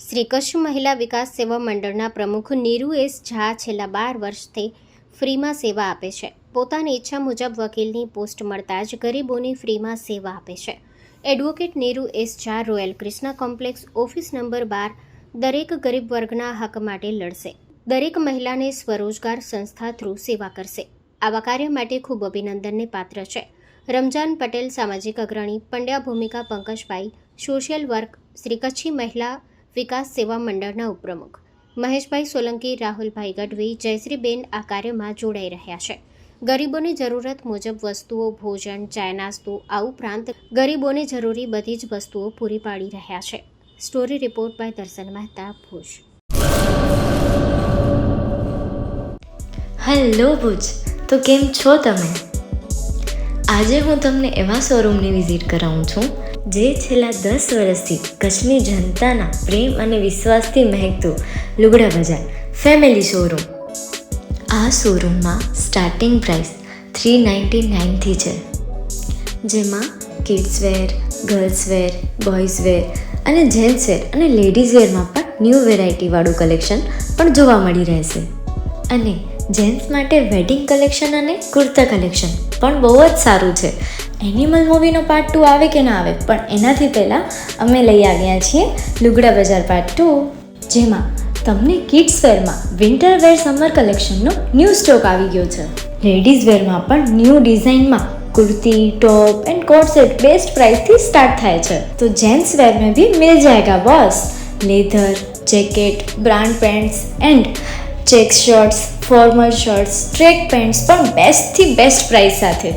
શ્રી કચ્છ મહિલા વિકાસ સેવા મંડળના પ્રમુખ નીરુ એસ ઝા છેલ્લા 12 વર્ષથી ફ્રીમાં સેવા આપે છે. પોતાની ઈચ્છા મુજબ વકીલની પોસ્ટ મળતા જ ગરીબોની ફ્રીમાં સેવા આપે છે. Advocate Neeru S Jha royal Krishna complex office number 12 દરેક ગરીબ વર્ગના હક માટે લડશે. દરેક મહિલાને સ્વરોજગાર સંસ્થા થ્રુ સેવા કરશે. આવા કાર્ય માટે ખૂબ અભિનંદનને પાત્ર છે. રમજાન પટેલ સામાજિક અગ્રણી, પંડ્યા ભૂમિકા પંકજભાઈ સોશિયલ વર્ક શ્રી કચ્છી મહિલા વિકાસ સેવા મંડળના ઉપપ્રમુખ, મહેશભાઈ સોલંકી, રાહુલભાઈ ગઢવી, જયશ્રીબેન આ કાર્યમાં જોડાઈ રહ્યા છે. ગરીબોની જરૂરત મુજબ વસ્તુઓ, ભોજન, ચાય નાસ્તો આ ઉપરાંત ગરીબોને જરૂરી બધી જ વસ્તુઓ પૂરી પાડી રહ્યા છે. સ્ટોરી રિપોર્ટ બાય દર્શન મહેતા, ભુજ. હેલો ભુજ, તો કેમ છો તમે? આજે હું તમને એવા શોરૂમની વિઝિટ કરાવું છું જે છેલ્લા 10 વર્ષથી કચ્છની જનતાના પ્રેમ અને વિશ્વાસથી મહેકતું લુગડા બજાર ફેમિલી શોરૂમ. આ શોરૂમમાં સ્ટાર્ટિંગ પ્રાઇસ 399થી છે, જેમાં kids wear, girls wear, boys wear અને જેન્ટ્સ વેર અને લેડીઝ વેરમાં પણ ન્યૂ વેરાયટીવાળું કલેક્શન પણ જોવા મળી રહેશે. અને જેન્ટ્સ માટે વેડિંગ કલેક્શન અને કુર્તા કલેક્શન પણ બહુ જ સારું છે. એનિમલ મૂવીનો પાર્ટ 2 આવે કે ના આવે, પણ એનાથી પહેલાં અમે લઈ આવ્યા છીએ લુગડા બજાર પાર્ટ 2, જેમાં તમને કિડ્સ વેરમાં વિન્ટર વેર સમર કલેક્શનનો ન્યૂ સ્ટોક આવી ગયો છે. લેડીઝ વેરમાં પણ ન્યૂ ડિઝાઇનમાં kurti, top and coat set best price थी स्टार्ट થાય છે. तो जेंट्स वेयर में भी मिल जाएगा boss. Leather, jacket, brand pants and check shirts, formal shirts, track pants પણ બેસ્ટથી બેસ્ટ પ્રાઇસ સાથે.